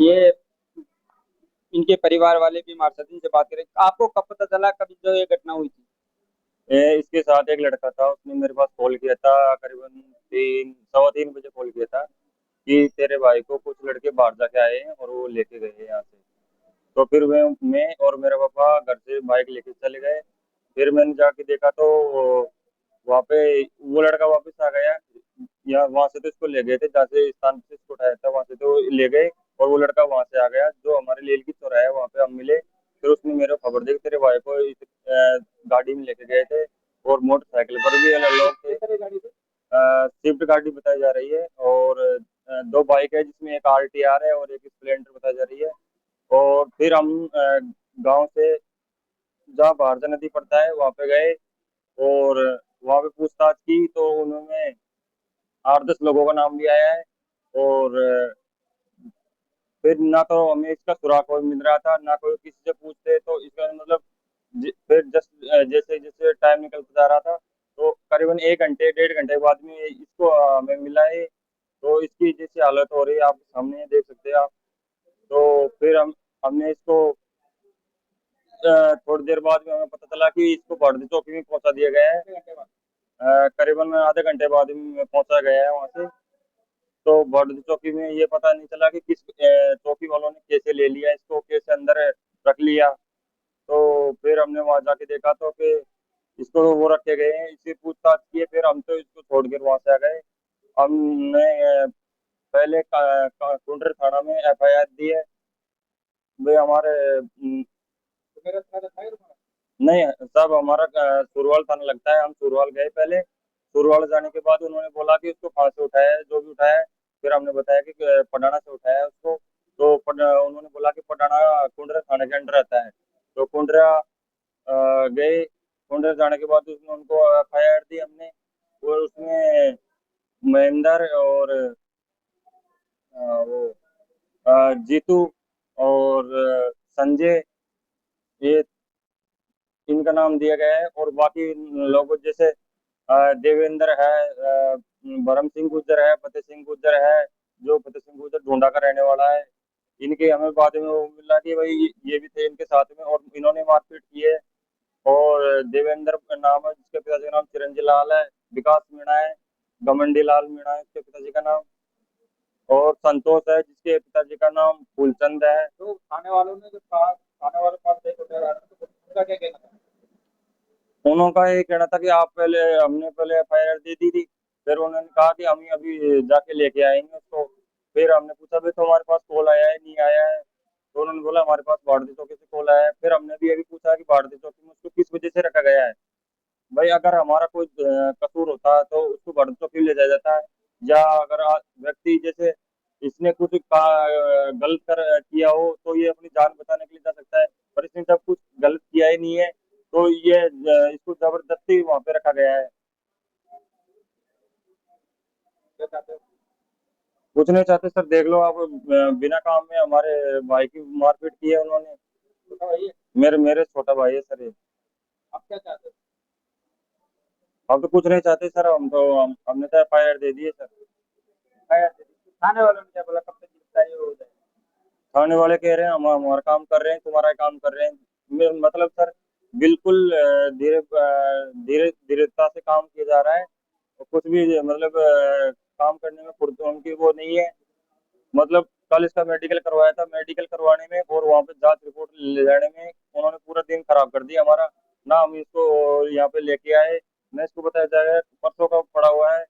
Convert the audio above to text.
ये इनके परिवार वाले भी हमारे साथ इनसे बात करें। आपको कब पता चला कभी जो ये घटना हुई थी? इसके साथ एक लड़का था, उसने मेरे पास कॉल किया था करीबन 3 सवा 3 बजे कॉल किया था कि तेरे भाई को कुछ लड़के बाहर जाके आए हैं और वो लेके गए हैं यहाँ से। तो फिर मैं और मेरा पापा घर से बाइक लेके चले गए। फिर मैंने जाके देखा तो वहाँ पे वो लड़का वापस आ गया। या वहां से तो इसको ले गए थे, जहाँ से स्थान से इसको उठाया था वहां से तो ले गए। और वो लड़का वहां से आ गया जो हमारे लेल की चौराहा है, वहां पे हम मिले। फिर उसने मेरे को खबर दी कि तेरे भाई को इस गाड़ी में लेके गए थे। और मोटरसाइकिल पर भी अलग लोग थे। स्विफ्ट गाड़ी बताई जा रही है। और दो बाइक है जिसमें एक RTR है और एक स्प्लेंडर बताई जा रही है। और फिर हम गांव से जहाँ भारजा नदी पड़ता है वहां पे गए। और वहां पे पूछताछ की तो उन्होंने 8 10 लोगों का नाम लिया है। और फिर ना तो हमें इसका सुराग कोई मिल रहा था, ना कोई किसी से पूछते तो इसका मतलब फिर जैसे जैसे टाइम निकलता जा रहा था तो करीबन 1 घंटे 1.5 घंटे बाद में इसको हमें मिला है। तो इसकी जैसी हालत हो रही है आप सामने देख सकते हैं आप। तो फिर हमने इसको थोड़ी देर बाद में हमें पता चला कि इसको बड़दी चौकी में पहुंचा दिया गया है। करीबन आधे घंटे बाद में पहुंचा गया है वहां से। तो बड़दी चौकी में ये पता नहीं चला कि किस चौकी वालों ने कैसे ले लिया इसको, कैसे अंदर रख लिया। तो फिर हमने वहां जाके देखा तो फिर इसको वो रखे गए हैं, इससे पूछताछ की है। फिर हम तो इसको छोड़ कर वहां से आ गए। हमने पहले कुंडर थाना में FIR दी है। वे हमारे नहीं, सब हमारा सुरवाल थाना लगता है। हम सुरवाल गए पहले। सुरवाल जाने के बाद उन्होंने बोला कि उसको कहाँ से उठाया है, जो भी उठाया है। फिर हमने बताया कि पडाना से उठाया है उसको। तो उन्होंने बोला कि पडाना कुंडरा थाने के अंडर आता है। तो कुंडरा गए। कुंडरा जाने के बाद उसने उनको FIR दी हमने। और उसमें महेंद्र और वो जीतू और संजय, ये इनका नाम दिया गया है। और बाकी लोगों जैसे देवेंद्र है, भरम सिंह गुज्जर है, फतेह सिंह गुज्जर है। जो फतेह सिंह गुज्जर ढूंढा का रहने वाला है। इनके हमें बाद में वो मिला कि भाई ये भी थे इनके साथ में और इन्होंने मारपीट की है। और देवेंद्र का नाम है जिसके पिताजी का नाम चिरंजी लाल है। विकास मीणा है, घमंडी लाल मीणा है उसके पिताजी का नाम। और संतोष है जिसके पिताजी का नाम फूलचंद है। तो थाने वालों ने जो कहा, थाने वालों के पास एक होता है, तो उनका क्या कहना था? उन्होंने ये कहना था कि आप पहले, हमने पहले FIR दे दी थी। फिर उन्होंने कहा कि हम ही अभी जाके लेके आएंगे उसको। फिर हमने पूछा भाई तो हमारे पास कॉल आया है नहीं आया है। तो उन्होंने बोला हमारे पास भारतीय चौकी से कॉल आया है। फिर हमने भी अभी पूछा कि भारतीय चौकी में उसको किस वजह से रखा गया है। भाई अगर हमारा कोई कसूर होता है तो उसको भारतीय चौकी ले जाया जाता है। या अगर व्यक्ति जैसे इसने कुछ गलत किया हो तो ये अपनी जान बचाने के लिए जा सकता है। पर इसने जब कुछ गलत किया ही नहीं है तो ये इसको जबरदस्ती वहां पे रखा गया है। कुछ नहीं चाहते सर, देख लो आप। बिना काम में हमारे भाई की मारपीट की है उन्होंने। छोटा भाई है? मेरे मेरे छोटा भाई है सर ये। आप क्या चाहते हो? हम तो कुछ नहीं चाहते सर, हमने तो FIR दे दी है सर। FIR दे दी। थाने वालों ने क्या बोला कब तक गिरफ्तारी हो जाए? थाने वाले कह रहे हैं हम हमारा काम कर रहे हैं, तुम्हारा काम कर रहे हैं। मतलब सर बिल्कुल धीरे धीरेता से काम किया जा रहा है। और कुछ भी मतलब काम करने में फुर्ती उनकी वो नहीं है। मतलब कल इसका मेडिकल करवाया था, मेडिकल करवाने में और वहां पे जांच रिपोर्ट ले जाने में उन्होंने पूरा दिन खराब कर दिया हमारा। ना हम इसको यहाँ पे लेके आए, ना इसको बताया जाए परसों का पड़ा हुआ है।